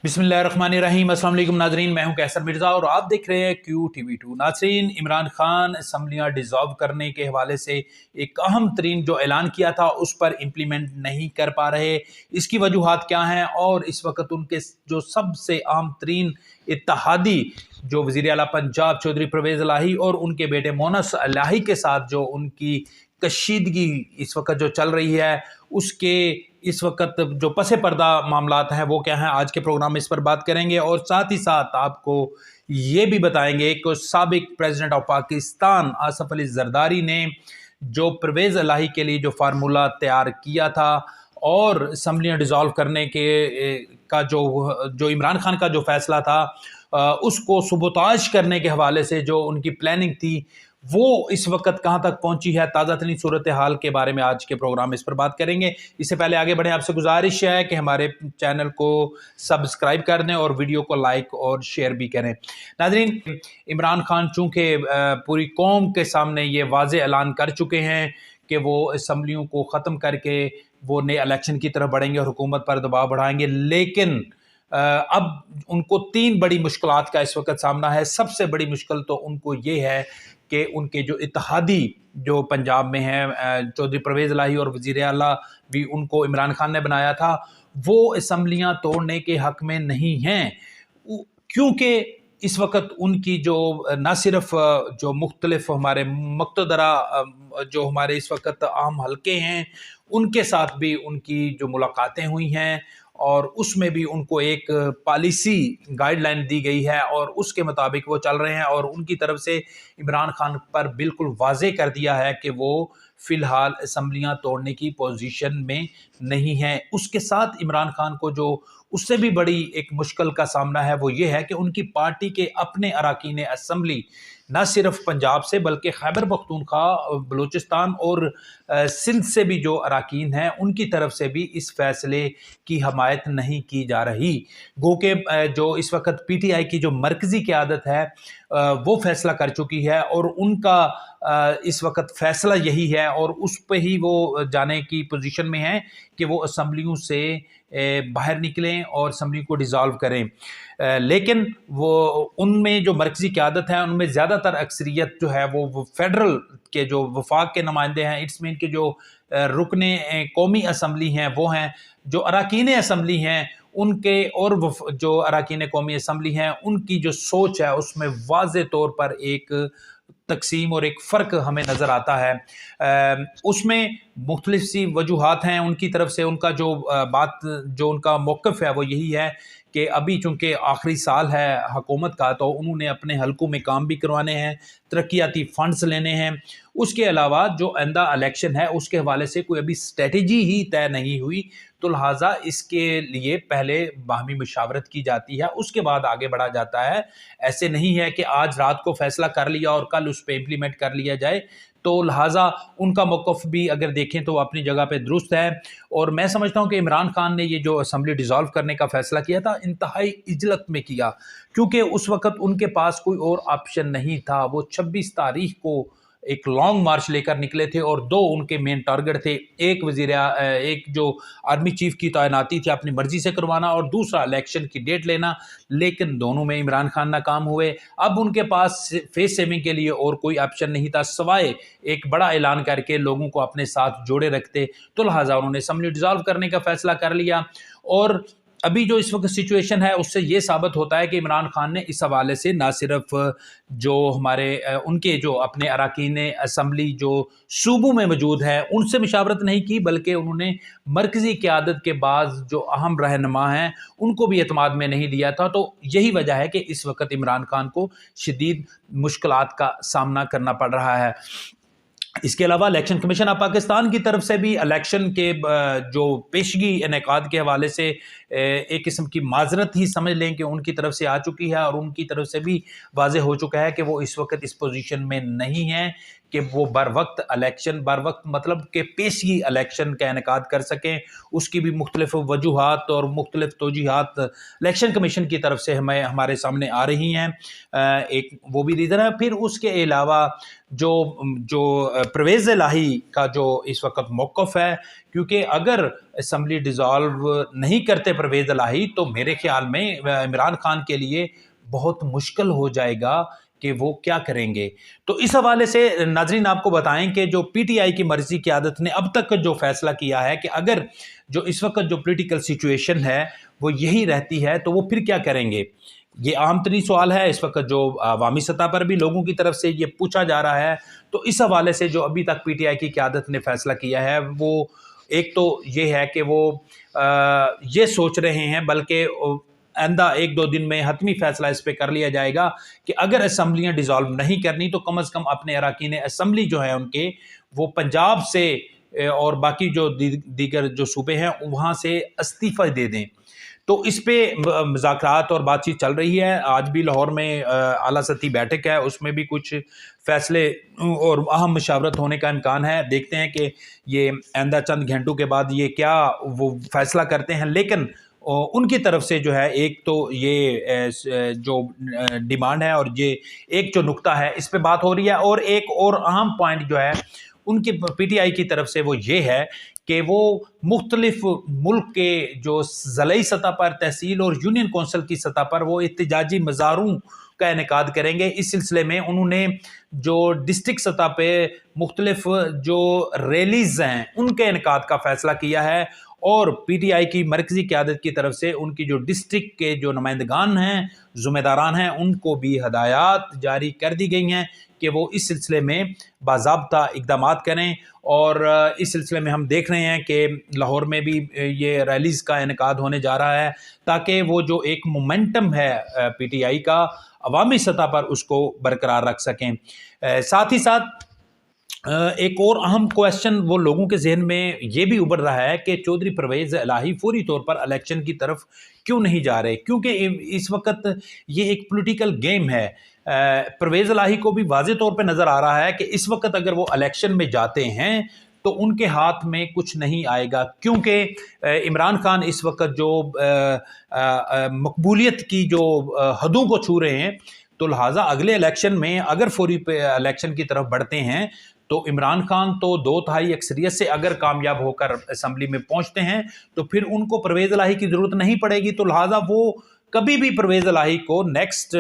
बिस्मिल्लाहिर्रहमानिर्रहीम। अस्सलाम वालेकुम नाजरीन, मैं हूं कैसर मिर्ज़ा और आप देख रहे हैं QTV2। नाजरीन, इमरान खान असम्बलियाँ डिज़ॉल्व करने के हवाले से एक अहम तरीन जो ऐलान किया था उस पर इम्प्लीमेंट नहीं कर पा रहे। इसकी वजूहात क्या हैं और इस वक्त उनके जो सबसे अहम तरीन इत्तेहादी जो वज़ीर आला पंजाब चौधरी परवेज़ इलाही और उनके बेटे मोनस इलाही के साथ जो उनकी कशीदगी इस वक्त जो चल रही है उसके इस वक्त जो पसे पर्दा मामलात हैं वो क्या हैं, आज के प्रोग्राम में इस पर बात करेंगे। और साथ ही साथ आपको ये भी बताएंगे कि साबिक प्रेसिडेंट ऑफ पाकिस्तान आसफ अली जरदारी ने जो परवेज़ इलाही के लिए जो फार्मूला तैयार किया था और असम्बलियाँ डिज़ोल्व करने के का जो इमरान खान का जो फैसला था उसको सबोताज करने के हवाले से जो उनकी प्लानिंग थी वो इस वक्त कहाँ तक पहुंची है, ताज़ा तरीन सूरत हाल के बारे में आज के प्रोग्राम में इस पर बात करेंगे। इससे पहले आगे बढ़ें, आपसे गुजारिश है कि हमारे चैनल को सब्सक्राइब कर दें और वीडियो को लाइक और शेयर भी करें। नाज़रीन, इमरान खान चूँकि पूरी कौम के सामने ये वाज़ेह ऐलान कर चुके हैं कि वो असम्बलियों को ख़त्म करके वो नए इलेक्शन की तरफ बढ़ेंगे और हुकूमत पर दबाव बढ़ाएंगे, लेकिन अब उनको तीन बड़ी मुश्किलात का इस वक्त सामना है। सबसे बड़ी मुश्किल तो उनको ये है कि उनके जो इत्तेहादी जो पंजाब में हैं, चौधरी परवेज़ इलाही और वज़ीर आला भी उनको इमरान खान ने बनाया था, वो असम्बलियाँ तोड़ने के हक़ में नहीं हैं, क्योंकि इस वक्त उनकी जो न सिर्फ जो मुख्तलिफ हमारे मुक़तदरा जो हमारे इस वक्त आम हल्के हैं उनके साथ भी उनकी जो मुलाकातें हुई हैं और उसमें भी उनको एक पॉलिसी गाइडलाइन दी गई है और उसके मुताबिक वो चल रहे हैं और उनकी तरफ से इमरान खान पर बिल्कुल वाज़े कर दिया है कि वो फ़िलहाल असम्बलियाँ तोड़ने की पोजीशन में नहीं हैं। उसके साथ इमरान खान को जो उससे भी बड़ी एक मुश्किल का सामना है वो ये है कि उनकी पार्टी के अपने अरकान असम्बली न सिर्फ पंजाब से बल्कि खैबर पख्तूनख्वा, बलूचिस्तान और सिंध से भी जो अरकान हैं उनकी तरफ से भी इस फैसले की हमायत नहीं की जा रही। गो के जो इस वक्त PTI की जो मरकज़ी क़यादत है वो फैसला कर चुकी है और उनका इस वक्त फैसला यही है और उस पर ही वो जाने की पोजीशन में है कि वो असम्बलियों से बाहर निकलें और असम्बली को डिज़ोल्व करें। लेकिन वो उनमें जो मरकज़ी क़यादत है उनमें ज़्यादातर अक्सरियत जो है वो फेडरल के जो वफाक के नुमाइंदे हैं, इट्स मीन के जो रुकने कौमी असम्बली हैं वो हैं, जो अरकान असम्बली हैं उनके और जो अरकान कौमी असम्बली हैं उनकी जो सोच है उसमें वाज़े तौर पर एक तकसीम और एक फ़र्क हमें नज़र आता है। उसमें मुख्तलिफ सी वजूहात हैं उनकी तरफ से। उनका जो बात जो उनका मौक़िफ़ है वो यही है कि अभी चूँकि आखिरी साल है हुकूमत का तो उन्होंने अपने हलकों में काम भी करवाने हैं, तरक्याती फ़ंड्स लेने हैं। उसके अलावा जो आइंदा इलेक्शन है उसके हवाले से कोई अभी स्ट्रेटजी ही तय नहीं हुई, तो लिहाजा इसके लिए पहले बाहमी मशावरत की जाती है, उसके बाद आगे बढ़ा जाता है। ऐसे नहीं है कि आज रात को फ़ैसला कर लिया और कल उस पर इम्प्लीमेंट कर लिया जाए। तो लिहाजा उनका मौक़िफ़ भी अगर देखें तो अपनी जगह पे दुरुस्त है और मैं समझता हूँ कि इमरान खान ने ये जो असम्बली डिज़ोल्व करने का फ़ैसला किया था इंतहाई इजलत में किया, क्योंकि उस वक़्त उनके पास कोई और ऑप्शन नहीं था। वो 26 तारीख को एक लॉन्ग मार्च लेकर निकले थे और दो उनके मेन टारगेट थे, एक जो आर्मी चीफ की तैनाती थी अपनी मर्जी से करवाना और दूसरा इलेक्शन की डेट लेना, लेकिन दोनों में इमरान खान नाकाम हुए। अब उनके पास फेस सेविंग के लिए और कोई ऑप्शन नहीं था सवाए एक बड़ा ऐलान करके लोगों को अपने साथ जोड़े रखते, तो लिहाजा उन्होंने असम्बली डिज़ोल्व करने का फैसला कर लिया। और अभी जो इस वक्त सिचुएशन है उससे ये साबित होता है कि इमरान खान ने इस हवाले से ना सिर्फ जो हमारे उनके जो अपने अरकान असम्बली जो सूबों में मौजूद है उनसे मशावरत नहीं की, बल्कि उन्होंने मरकज़ी क़यादत के बाद जो अहम रहनुमा हैं उनको भी एतमाद में नहीं लिया था। तो यही वजह है कि इस वक्त इमरान खान को शदीद मुश्किलात का सामना करना पड़ रहा है। इसके अलावा इलेक्शन कमीशन ऑफ पाकिस्तान की तरफ से भी इलेक्शन के जो पेशगी इनेकाद के हवाले से एक किस्म की माजरत ही समझ लें कि उनकी तरफ से आ चुकी है और उनकी तरफ से भी वाज़े हो चुका है कि वो इस वक्त इस पोजीशन में नहीं हैं کہ وہ बर وقت مطلب کہ پیشگی الیکشن کا انعقاد کر سکیں. اس کی بھی مختلف وجوہات اور مختلف توجیہات الیکشن کمیشن کی طرف سے ہمارے سامنے آ رہی ہیں. ایک وہ بھی ریزن ہے. پھر اس کے علاوہ جو پرویز الہی کا جو اس وقت موقف ہے، کیونکہ اگر اسمبلی ڈیزالو نہیں کرتے پرویز الہی تو میرے خیال میں عمران خان کے لیے بہت مشکل ہو جائے گا کہ وہ کیا کریں گے. تو اس حوالے سے ناظرین آپ کو بتائیں کہ جو پی ٹی آئی کی مرکزی قیادت نے اب تک جو فیصلہ کیا ہے کہ اگر جو اس وقت جو پولیٹیکل سچویشن ہے وہ یہی رہتی ہے تو وہ پھر کیا کریں گے. یہ عام ترین سوال ہے اس وقت جو عوامی سطح پر بھی لوگوں کی طرف سے یہ پوچھا جا رہا ہے. تو اس حوالے سے جو ابھی تک پی ٹی آئی کی قیادت نے فیصلہ کیا ہے وہ ایک تو یہ ہے کہ وہ یہ سوچ رہے ہیں، بلکہ آئندہ 1-2 دن میں حتمی فیصلہ اس پہ کر لیا جائے گا کہ اگر اسمبلیاں ڈیزالو نہیں کرنی تو کم از کم اپنے اراکین اسمبلی جو ہیں ان کے وہ پنجاب سے اور باقی جو دیگر جو صوبے ہیں وہاں سے استعفی دے دیں. تو اس پہ مذاکرات اور بات چیت چل رہی ہے. آج بھی لاہور میں اعلیٰ سطحی بیٹھک ہے، اس میں بھی کچھ فیصلے اور اہم مشاورت ہونے کا امکان ہے. دیکھتے ہیں کہ یہ آئندہ چند گھنٹوں کے بعد یہ کیا وہ فیصلہ کرتے ہیں. لیکن ان کی طرف سے جو ہے ایک تو یہ جو ڈیمانڈ ہے اور یہ ایک جو نقطہ ہے اس پہ بات ہو رہی ہے، اور ایک اور اہم پوائنٹ جو ہے ان کی پی ٹی آئی کی طرف سے وہ یہ ہے کہ وہ مختلف ملک کے جو ضلعی سطح پر، تحصیل اور یونین کونسل کی سطح پر وہ احتجاجی مظاہروں کا انعقاد کریں گے. اس سلسلے میں انہوں نے جو ڈسٹرکٹ سطح پہ مختلف جو ریلیز ہیں ان کے انعقاد کا فیصلہ کیا ہے، اور پی ٹی آئی کی مرکزی قیادت کی طرف سے ان کی جو ڈسٹرکٹ کے جو نمائندگان ہیں، ذمہ داران ہیں، ان کو بھی ہدایات جاری کر دی گئی ہیں کہ وہ اس سلسلے میں باضابطہ اقدامات کریں. اور اس سلسلے میں ہم دیکھ رہے ہیں کہ لاہور میں بھی یہ ریلیز کا انعقاد ہونے جا رہا ہے تاکہ وہ جو ایک مومنٹم ہے پی ٹی آئی کا عوامی سطح پر اس کو برقرار رکھ سکیں. ساتھ ہی ساتھ ایک اور اہم کویسچن وہ لوگوں کے ذہن میں یہ بھی ابھر رہا ہے کہ چودھری پرویز الہی فوری طور پر الیکشن کی طرف کیوں نہیں جا رہے، کیونکہ اس وقت یہ ایک پولیٹیکل گیم ہے. پرویز الہی کو بھی واضح طور پہ نظر آ رہا ہے کہ اس وقت اگر وہ الیکشن میں جاتے ہیں تو ان کے ہاتھ میں کچھ نہیں آئے گا، کیونکہ عمران خان اس وقت جو مقبولیت کی جو حدوں کو چھو رہے ہیں، تو لہٰذا اگلے الیکشن میں اگر فوری الیکشن کی طرف بڑھتے ہیں تو عمران خان تو 2/3 اکثریت سے اگر کامیاب ہو کر اسمبلی میں پہنچتے ہیں تو پھر ان کو پرویز الہی کی ضرورت نہیں پڑے گی. تو لہٰذا وہ کبھی بھی پرویز الہی کو نیکسٹ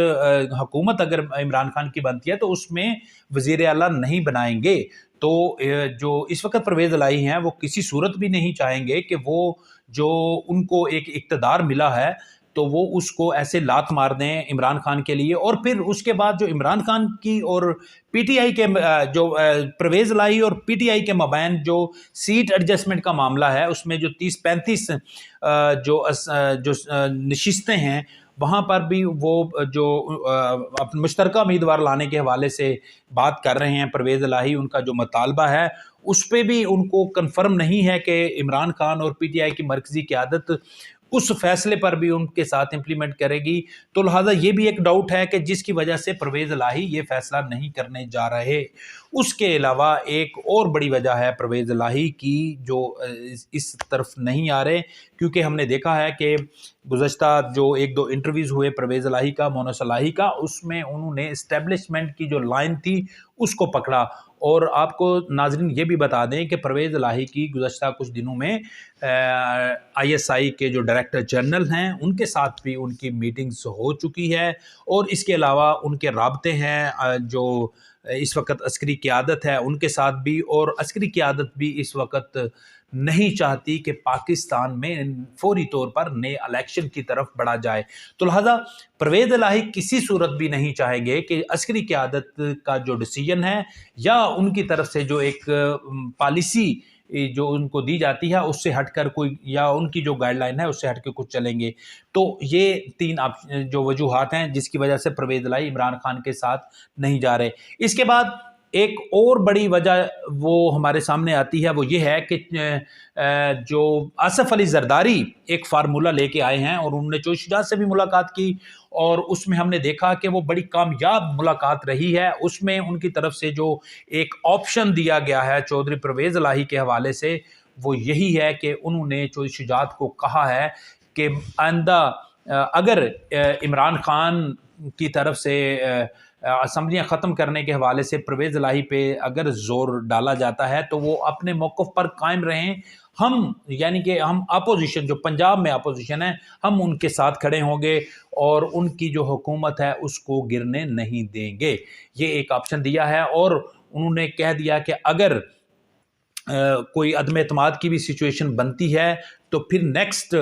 حکومت اگر عمران خان کی بنتی ہے تو اس میں وزیر اعلیٰ نہیں بنائیں گے. تو جو اس وقت پرویز الہی ہیں وہ کسی صورت بھی نہیں چاہیں گے کہ وہ جو ان کو ایک اقتدار ملا ہے تو وہ اس کو ایسے لات مار دیں عمران خان کے لیے. اور پھر اس کے بعد جو عمران خان کی اور پی ٹی آئی کے جو پرویز الہی اور پی ٹی آئی کے مابین جو سیٹ ایڈجسٹمنٹ کا معاملہ ہے اس میں جو 30-35 جو نشستیں ہیں وہاں پر بھی وہ جو مشترکہ امیدوار لانے کے حوالے سے بات کر رہے ہیں. پرویز الہی ان کا جو مطالبہ ہے اس پہ بھی ان کو کنفرم نہیں ہے کہ عمران خان اور پی ٹی آئی کی مرکزی قیادت اس فیصلے پر بھی ان کے ساتھ امپلیمنٹ کرے گی. تو لہٰذا یہ بھی ایک ڈاؤٹ ہے کہ جس کی وجہ سے پرویز الہی یہ فیصلہ نہیں کرنے جا رہے. اس کے علاوہ ایک اور بڑی وجہ ہے پرویز الہی کی جو اس طرف نہیں آ رہے، کیونکہ ہم نے دیکھا ہے کہ گزشتہ جو 1-2 انٹرویوز ہوئے پرویز الہی کا، مونس الہی کا، اس میں انہوں نے اسٹیبلشمنٹ کی جو لائن تھی اس کو پکڑا. اور آپ کو ناظرین یہ بھی بتا دیں کہ پرویز الہی کی گزشتہ کچھ دنوں میں آئی ایس آئی کے جو ڈائریکٹر جنرل ہیں ان کے ساتھ بھی ان کی میٹنگز ہو چکی ہے، اور اس کے علاوہ ان کے رابطے ہیں جو اس وقت عسکری قیادت ہے ان کے ساتھ بھی، اور عسکری قیادت بھی اس وقت نہیں چاہتی کہ پاکستان میں فوری طور پر نئے الیکشن کی طرف بڑھا جائے. تو لہذا پرویز الہی کسی صورت بھی نہیں چاہیں گے کہ عسکری قیادت کا جو ڈیسیژن ہے یا ان کی طرف سے جو ایک پالیسی جو ان کو دی جاتی ہے اس سے ہٹ کر کوئی، یا ان کی جو گائیڈ لائن ہے اس سے ہٹ کے کچھ چلیں گے. تو یہ 3 جو وجوہات ہیں جس کی وجہ سے پرویز الہی عمران خان کے ساتھ نہیں جا رہے. اس کے بعد एक और बड़ी वजह वो हमारे सामने आती है, वो ये है कि जो आसिफ अली जरदारी एक फार्मूला लेके आए हैं और उन्होंने चौधरी शुजात से भी मुलाकात की और उसमें हमने देखा कि वो बड़ी कामयाब मुलाकात रही है। उसमें उनकी तरफ से जो एक ऑप्शन दिया गया है चौधरी परवेज़ इलाही के हवाले से, वो यही है कि उन्होंने चौधरी शुजात को कहा है कि आइंदा अगर इमरान खान की तरफ से असम्बलियाँ ख़त्म करने के हवाले से परवेज़ इलाही पे अगर ज़ोर डाला जाता है तो वो अपने मौक़िफ़ पर कायम रहें। हम यानी कि हम अपोजिशन, जो पंजाब में अपोजिशन है, हम उनके साथ खड़े होंगे और उनकी जो हुकूमत है उसको गिरने नहीं देंगे। ये एक ऑप्शन दिया है और उन्होंने कह दिया कि अगर कोई अदम एतमाद की भी सिचुएशन बनती है तो फिर नेक्स्ट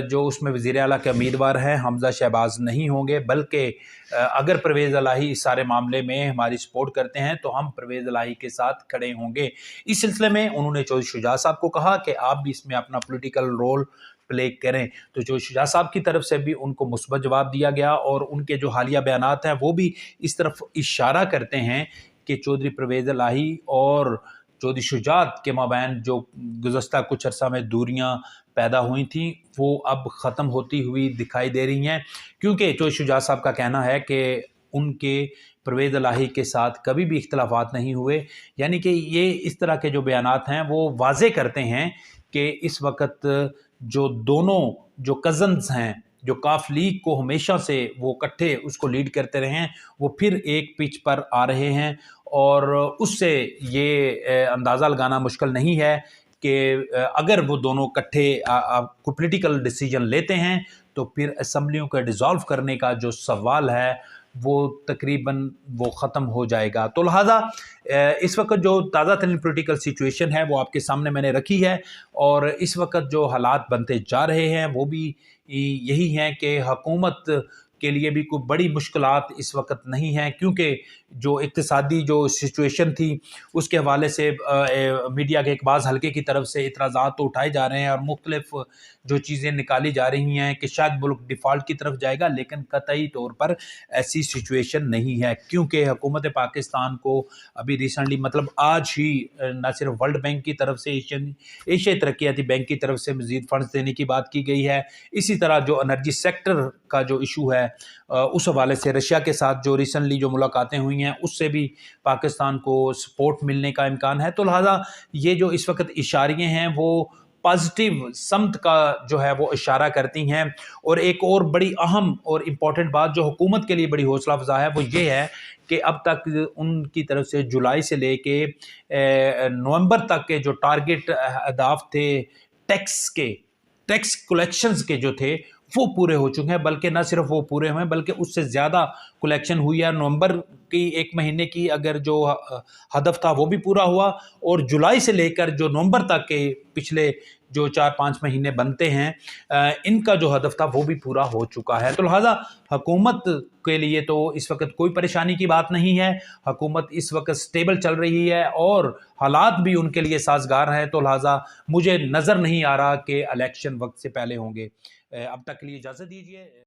जो उसमें वज़ीर आला के उम्मीदवार हैं हमज़ा शहबाज नहीं होंगे, बल्कि अगर परवेज़ इलाही इस सारे मामले में हमारी सपोर्ट करते हैं तो हम परवेज़ इलाही के साथ खड़े होंगे। इस सिलसिले में उन्होंने चौधरी शुजात साहब को कहा कि आप भी इसमें अपना पॉलिटिकल रोल प्ले करें। तो चौधरी शुजात साहब की तरफ से भी उनको मुस्बत जवाब दिया गया और उनके जो हालिया बयानात हैं वो भी इस तरफ इशारा करते हैं कि चौधरी परवेज़ इलाही और चौधरी शुजात के माबैन जो गुज़श्ता कुछ अर्सा में दूरियां पैदा हुई थी वो अब ख़त्म होती हुई दिखाई दे रही हैं, क्योंकि चौधरी शुजात साहब का कहना है कि उनके परवेज़ इलाही के साथ कभी भी इख्तलाफात नहीं हुए। यानी कि ये इस तरह के जो बयानात हैं वो वाज़े करते हैं कि इस वक्त जो दोनों जो कज़न्स हैं, जो काफ लीग को हमेशा से वो इकट्ठे उसको लीड करते रहे हैं, वो फिर एक पिच पर आ रहे हैं और उससे ये अंदाज़ा लगाना मुश्किल नहीं है कि अगर वो दोनों इकट्ठे कोई पॉलिटिकल डिसीजन लेते हैं तो फिर असम्बलियों को डिज़ोल्व करने का जो सवाल है वो तकरीबन वो ख़त्म हो जाएगा। तो लिहाजा इस वक्त जो ताज़ा तरीन पॉलिटिकल सिचुएशन है वो आपके सामने मैंने रखी है और इस वक्त जो हालात बनते जा रहे हैं वो भी यही हैं कि हुकूमत के लिए भी कोई बड़ी मुश्किलात इस वक्त नहीं हैं, क्योंकि जो इक़्तिसादी जो सिचुएशन थी उसके हवाले से मीडिया के एक बाज़ हल्के की तरफ से इतराज़ात तो उठाए जा रहे हैं और मुख्तलिफ जो चीज़ें निकाली जा रही हैं कि शायद मुल्क डिफ़ॉल्ट की तरफ जाएगा, लेकिन कतई तौर पर ऐसी सिचुएशन नहीं है, क्योंकि हुकूमत पाकिस्तान को अभी रिसेंटली मतलब आज ही न सिर्फ वर्ल्ड बैंक की तरफ से एशियाई तरक्याती बैंक की तरफ से मज़ीद फ़ंड्स देने की बात की गई है। इसी तरह जो एनर्जी सेक्टर का जो इशू है उस हवाले से रशिया के साथ जो रिसेंटली जो मुलाकातें हुई हैं उससे भी पाकिस्तान को सपोर्ट मिलने का इम्कान है। तो लिहाजा ये जो इस वक्त इशारे हैं वो पॉजिटिव समत का जो है वो इशारा करती हैं। और एक और बड़ी अहम और इम्पॉर्टेंट बात जो हुकूमत के लिए बड़ी हौसला अफजा है वो ये है कि अब तक उनकी तरफ से जुलाई से लेके नवंबर तक के जो टारगेट अहदाफ थे टैक्स कलेक्शंस के जो थे वो पूरे हो चुके हैं, बल्कि न सिर्फ वो पूरे हुए हैं बल्कि उससे ज़्यादा कलेक्शन हुई है। नवंबर की एक महीने की अगर जो हदफ था वो भी पूरा हुआ और जुलाई से लेकर जो नवंबर तक के पिछले जो 4-5 महीने बनते हैं इनका जो हदफ था वो भी पूरा हो चुका है। तो लिहाजा हुकूमत के लिए तो इस वक्त कोई परेशानी की बात नहीं है, हुकूमत इस वक्त स्टेबल चल रही है और हालात भी उनके लिए साजगार हैं। तो लिहाजा मुझे नज़र नहीं आ रहा कि इलेक्शन वक्त से पहले होंगे। अब तक के लिए इजाज़त दीजिए।